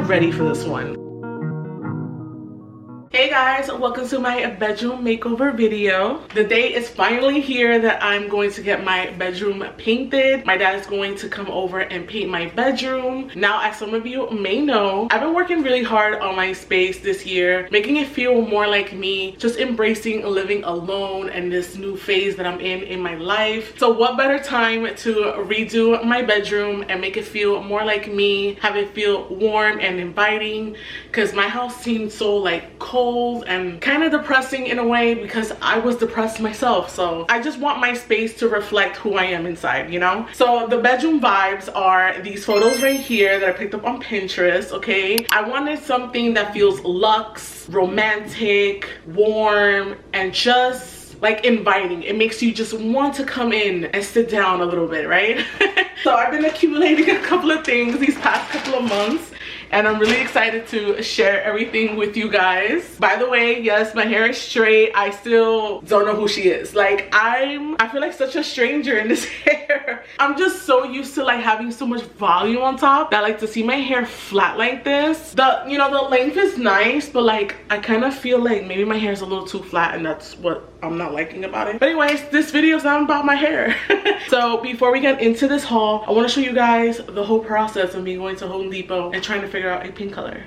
ready for this one. Hey guys, welcome to my bedroom makeover video. The day is finally here that I'm going to get my bedroom painted. My dad is going to come over and paint my bedroom. Now, as some of you may know, I've been working really hard on my space this year, making it feel more like me, just embracing living alone and this new phase that I'm in my life. So what better time to redo my bedroom and make it feel more like me, have it feel warm and inviting, because my house seemed so like cold and kind of depressing in a way because I was depressed myself. So I just want my space to reflect who I am inside, you know? So the bedroom vibes are these photos right here that I picked up on Pinterest, okay? I wanted something that feels luxe, romantic, warm, and just like inviting. It makes you just want to come in and sit down a little bit, right? So I've been accumulating a couple of things these past couple of months, and I'm really excited to share everything with you guys. By the way, yes, my hair is straight. I still don't know who she is. Like, I feel like such a stranger in this hair. I'm just so used to like having so much volume on top that like to see my hair flat like this. You know, the length is nice, but like I kind of feel like maybe my hair is a little too flat, and that's what I'm not liking about it. But anyways, this video is not about my hair. So before we get into this haul, I want to show you guys the whole process of me going to Home Depot and trying to figure out a pink color.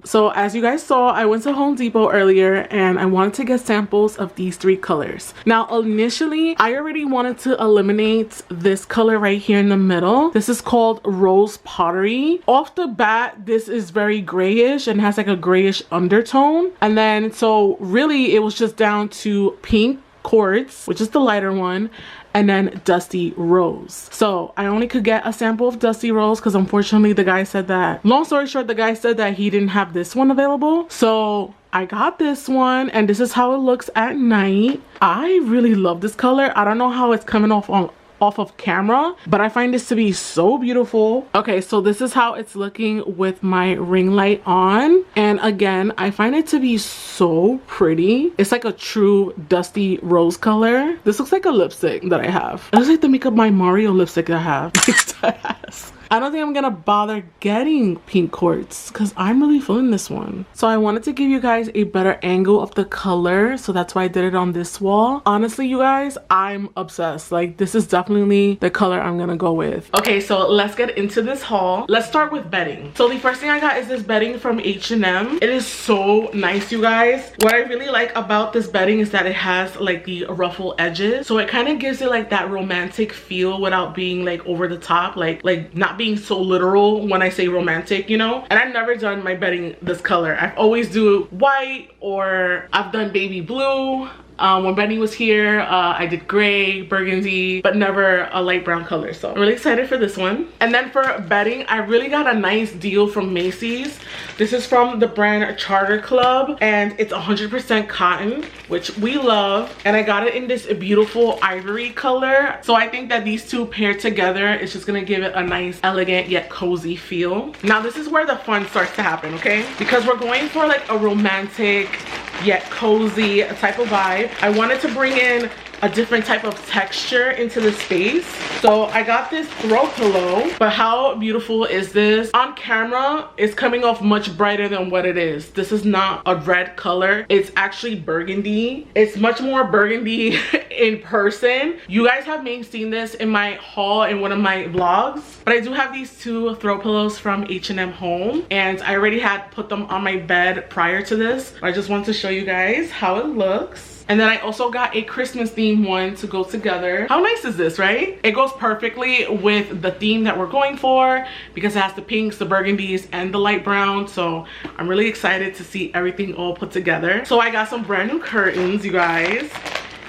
So as you guys saw, I went to Home Depot earlier and I wanted to get samples of these 3 colors. Now, initially, I already wanted to eliminate this color right here in the middle. This is called Rose Pottery. Off the bat, this is very grayish and has like a grayish undertone. And then, so really it was just down to Pink Quartz, which is the lighter one, and then Dusty Rose. So I only could get a sample of Dusty Rose because unfortunately the guy said that, long story short, the guy said that he didn't have this one available. So I got this one, and this is how it looks at night. I really love this color. I don't know how it's coming off of camera, but I find this to be so beautiful. Okay, so this is how it's looking with my ring light on, and again, I find it to be so pretty. It's like a true dusty rose color. This looks like a lipstick that I have. It looks like the Makeup by Mario lipstick that I have. I don't think I'm gonna bother getting Pink Quartz because I'm really feeling this one. So I wanted to give you guys a better angle of the color, so that's why I did it on this wall. Honestly, you guys, I'm obsessed. Like, this is definitely the color I'm gonna go with. Okay, so let's get into this haul. Let's start with bedding. So the first thing I got is this bedding from H&M. It is so nice, you guys. What I really like about this bedding is that it has like the ruffle edges, so it kind of gives it like that romantic feel without being like over the top, like not being so literal when I say romantic, you know. And I've never done my bedding this color. I've always do white, or I've done baby blue. When Benny was here, I did gray, burgundy, but never a light brown color. So I'm really excited for this one. And then for bedding, I really got a nice deal from Macy's. This is from the brand Charter Club, and it's 100% cotton, which we love. And I got it in this beautiful ivory color. So I think that these two paired together, it's just gonna give it a nice, elegant, yet cozy feel. Now this is where the fun starts to happen, okay? Because we're going for like a romantic, yet cozy type of vibe. I wanted to bring in a different type of texture into the space. So I got this throw pillow, but how beautiful is this? On camera, it's coming off much brighter than what it is. This is not a red color. It's actually burgundy. It's much more burgundy in person. You guys have maybe seen this in my haul in one of my vlogs, but I do have these 2 throw pillows from H&M Home, and I already had put them on my bed prior to this. I just want to show you guys how it looks. And then I also got a Christmas theme one to go together. How nice is this, right? It goes perfectly with the theme that we're going for because it has the pinks, the burgundies, and the light brown. So I'm really excited to see everything all put together. So I got some brand new curtains, you guys.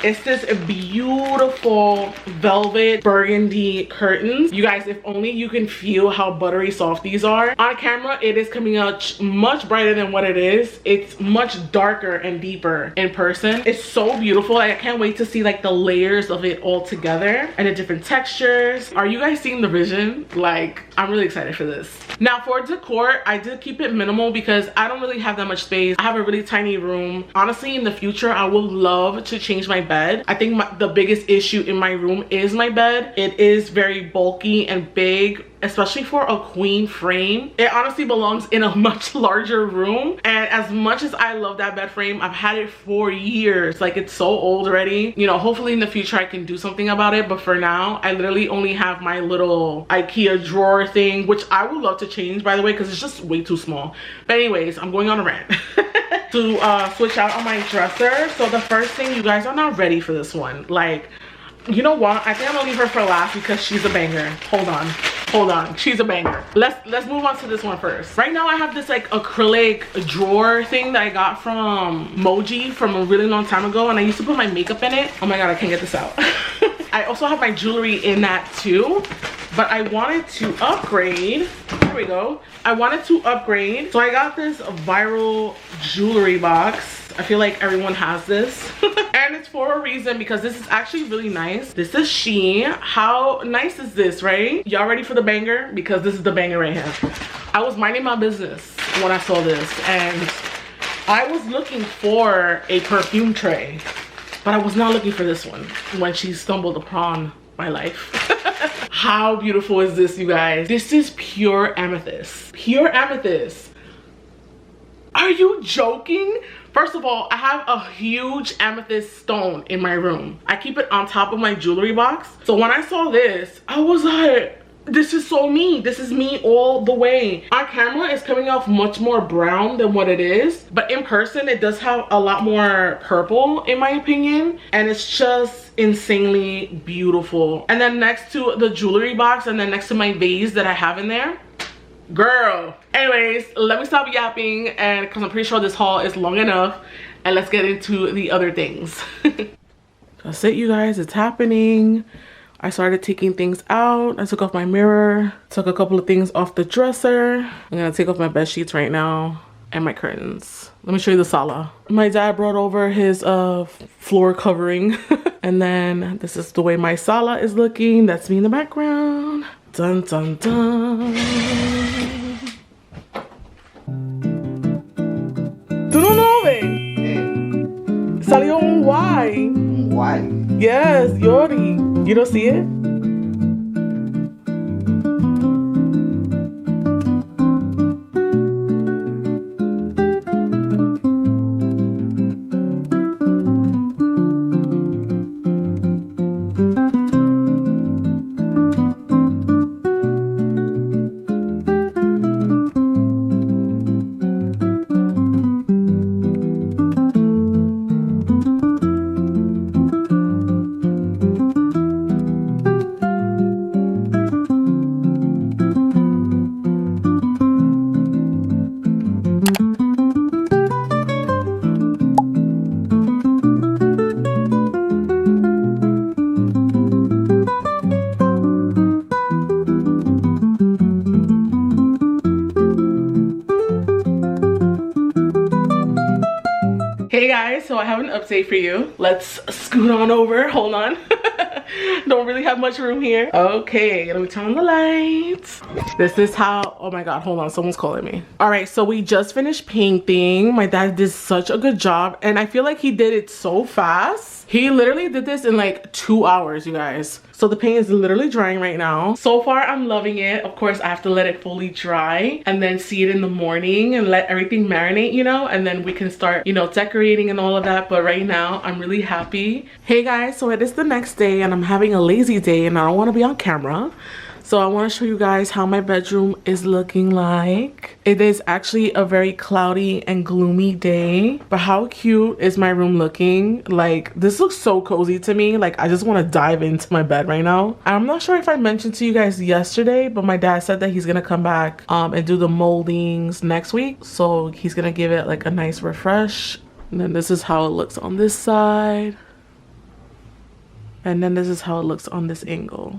It's this beautiful velvet burgundy curtains. You guys, if only you can feel how buttery soft these are. On camera, it is coming out much brighter than what it is. It's much darker and deeper in person. It's so beautiful. I can't wait to see like the layers of it all together and the different textures. Are you guys seeing the vision? Like, I'm really excited for this. Now for decor, I did keep it minimal because I don't really have that much space. I have a really tiny room. Honestly, in the future, I would love to change my bed. I think the biggest issue in my room is my bed. It is very bulky and big, especially for a queen frame. It honestly belongs in a much larger room, and as much as I love that bed frame, I've had it for years. Like, it's so old already. You know, hopefully in the future I can do something about it, but for now I literally only have my little IKEA drawer thing, which I would love to change, by the way, because it's just way too small. But anyways, I'm going on a rant. To switch out on my dresser. So the first thing, you guys are not ready for this one. Like, you know what, I think I'm gonna leave her for last because she's a banger. Hold on, she's a banger. Let's move on to this one first. Right now I have this like acrylic drawer thing that I got from Moji from a really long time ago, and I used to put my makeup in it. Oh my god, I can't get this out. I also have my jewelry in that too, but I wanted to upgrade. There we go. I wanted to upgrade, so I got this viral jewelry box. I feel like everyone has this. And it's for a reason, because this is actually really nice. This is She. How nice is this, right? Y'all ready for the banger? Because this is the banger right here. I was minding my business when I saw this, and I was looking for a perfume tray, but I was not looking for this one when she stumbled upon my life. How beautiful is this, you guys? This is pure amethyst. Pure amethyst. Are you joking? First of all, I have a huge amethyst stone in my room. I keep it on top of my jewelry box. So when I saw this, I was like, this is so me. This is me all the way. On camera, it's coming off much more brown than what it is, but in person, it does have a lot more purple, in my opinion, and it's just insanely beautiful. And then next to the jewelry box, and then next to my vase that I have in there, girl. Anyways, let me stop yapping, and because I'm pretty sure this haul is long enough, and let's get into the other things. That's it, you guys. It's happening. I started taking things out. I took off my mirror, took a couple of things off the dresser. I'm gonna take off my bed sheets right now and my curtains. Let me show you the sala. My dad brought over his floor covering. And then this is the way my sala is looking. That's me in the background. Dun dun dun. ¿Tú no lo ves? Salió un Y. Y. Yes, Yori. You don't see it? Hey guys, so I have an update for you. Let's scoot on over. Hold on. Don't really have much room here. Okay, let me turn on the lights. This is how, oh my god, hold on, someone's calling me. All right, so we just finished painting. My dad did such a good job, and I feel like he did it so fast. He literally did this in like 2 hours, you guys. So the paint is literally drying right now. So far, I'm loving it. Of course, I have to let it fully dry and then see it in the morning and let everything marinate, you know, and then we can start, you know, decorating and all of that. But right now, I'm really happy. Hey guys, so it is the next day and I'm having a lazy day and I don't want to be on camera. So I want to show you guys how my bedroom is looking like. It is actually a very cloudy and gloomy day, but how cute is my room looking? Like, this looks so cozy to me. Like, I just want to dive into my bed right now. I'm not sure if I mentioned to you guys yesterday, but my dad said that he's gonna come back and do the moldings next week. So he's gonna give it like a nice refresh. And then this is how it looks on this side. And then this is how it looks on this angle.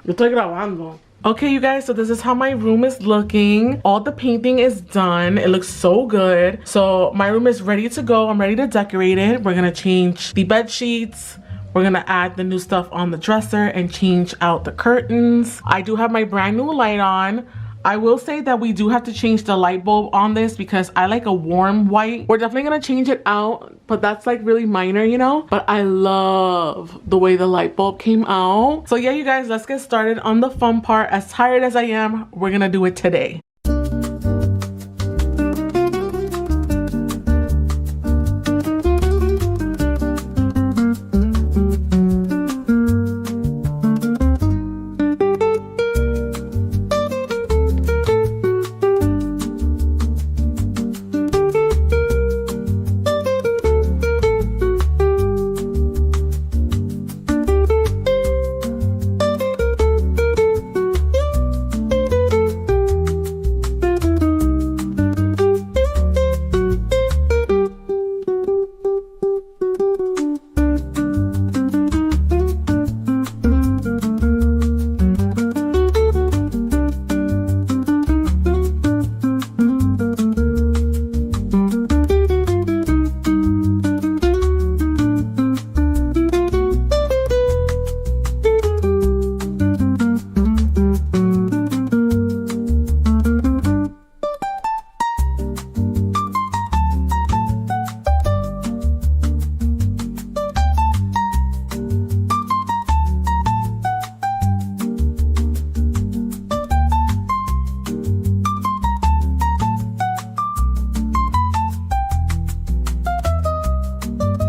Yo estoy grabando. Okay, you guys, so this is how my room is looking. All the painting is done. It looks so good. So my room is ready to go. I'm ready to decorate it. We're gonna change the bed sheets. We're gonna add the new stuff on the dresser and change out the curtains. I do have my brand new light on. I will say that we do have to change the light bulb on this because I like a warm white. We're definitely gonna change it out, but that's like really minor, you know? But I love the way the light bulb came out. So yeah, you guys, let's get started on the fun part. As tired as I am, we're gonna do it today.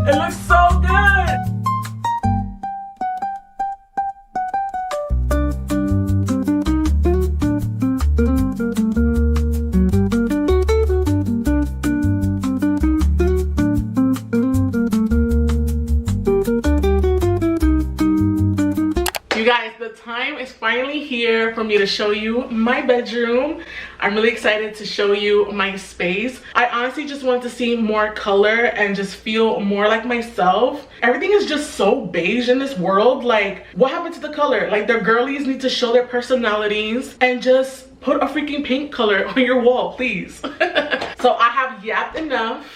It looks so good. You guys, the time is finally here for me to show you my bedroom. I'm really excited to show you my space. I honestly just wanted to see more color and just feel more like myself. Everything is just so beige in this world. Like, what happened to the color? Like, the girlies need to show their personalities and just put a freaking pink color on your wall, please. So I have yapped enough.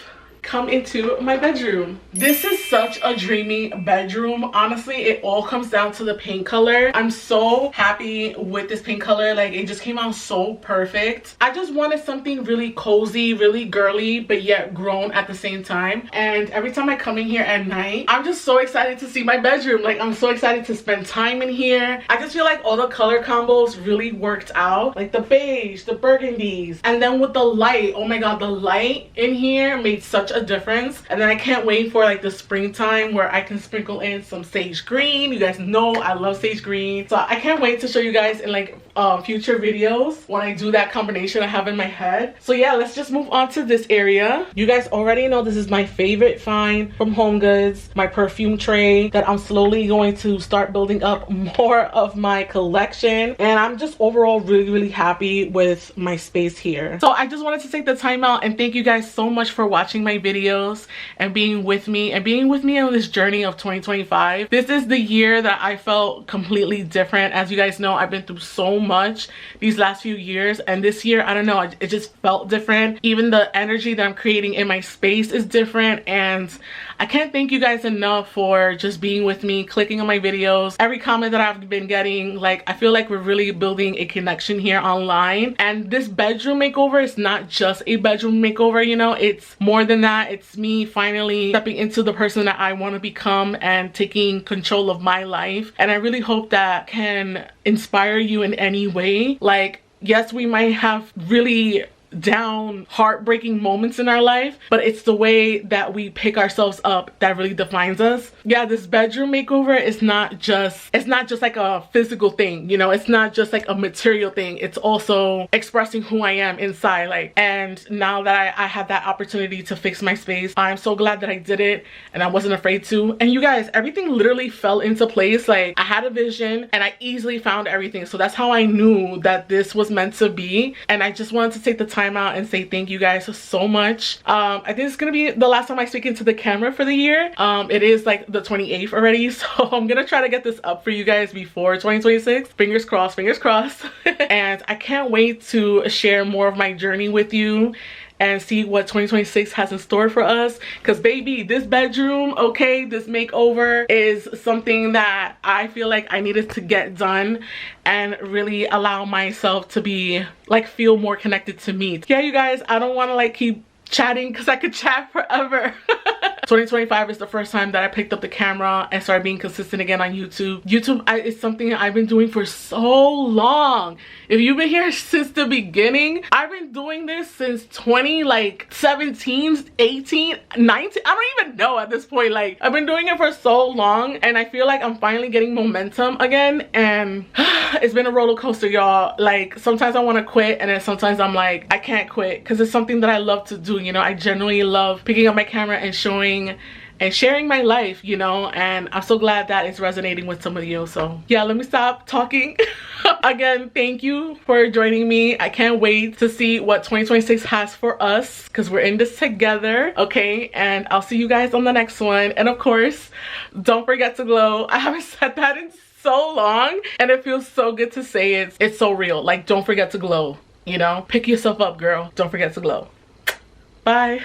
Come into my bedroom. This is such a dreamy bedroom. Honestly, it all comes down to the paint color. I'm so happy with this paint color. Like, it just came out so perfect. I just wanted something really cozy, really girly, but yet grown at the same time. And every time I come in here at night, I'm just so excited to see my bedroom. Like, I'm so excited to spend time in here. I just feel like all the color combos really worked out. Like the beige, the burgundies, and then with the light, oh my god, the light in here made such a difference. And then I can't wait for like the springtime where I can sprinkle in some sage green. You guys know I love sage green, so I can't wait to show you guys in like future videos when I do that combination I have in my head. So yeah, let's just move on to this area. You guys already know this is my favorite find from HomeGoods, my perfume tray that I'm slowly going to start building up more of my collection. And I'm just overall really happy with my space here. So I just wanted to take the time out and thank you guys so much for watching my videos and being with me on this journey of 2025. This is the year that I felt completely different. As you guys know, I've been through so much these last few years, and this year, I don't know, it just felt different. Even the energy that I'm creating in my space is different, and I can't thank you guys enough for just being with me, clicking on my videos, every comment that I've been getting. Like, I feel like we're really building a connection here online. And this bedroom makeover is not just a bedroom makeover, you know, it's more than that. It's me finally stepping into the person that I want to become and taking control of my life. And I really hope that can inspire you in any way. Like, yes, we might have really down, heartbreaking moments in our life, but it's the way that we pick ourselves up that really defines us. Yeah, this bedroom makeover is not just, it's not just like a physical thing, you know, it's not just like a material thing. It's also expressing who I am inside. Like, and now that I had that opportunity to fix my space, I'm so glad that I did it and I wasn't afraid to. And you guys, everything literally fell into place. Like, I had a vision and I easily found everything. So that's how I knew that this was meant to be. And I just wanted to take the time out and say thank you guys so much. I think it's gonna be the last time I speak into the camera for the year. It is like the 28th already, so I'm gonna try to get this up for you guys before 2026. Fingers crossed, fingers crossed. And I can't wait to share more of my journey with you and see what 2026 has in store for us. Because baby, this bedroom, okay, this makeover is something that I feel like I needed to get done and really allow myself to be like, feel more connected to me. Yeah, you guys, I don't want to like keep chatting because I could chat forever. 2025 is the first time that I picked up the camera and started being consistent again on YouTube. YouTube is something I've been doing for so long. If you've been here since the beginning, I've been doing this since 2017, 18, 19. I don't even know at this point. Like, I've been doing it for so long and I feel like I'm finally getting momentum again. And it's been a roller coaster, y'all. Like, sometimes I want to quit and then sometimes I'm like, I can't quit because it's something that I love to do. You know, I genuinely love picking up my camera and showing and sharing my life, you know, and I'm so glad that it's resonating with some of you. So yeah, let me stop talking. Again, thank you for joining me. I can't wait to see what 2026 has for us because we're in this together, okay? And I'll see you guys on the next one. And of course, don't forget to glow. I haven't said that in so long and it feels so good to say it. It's so real. Like, don't forget to glow, you know? Pick yourself up, girl. Don't forget to glow. Bye.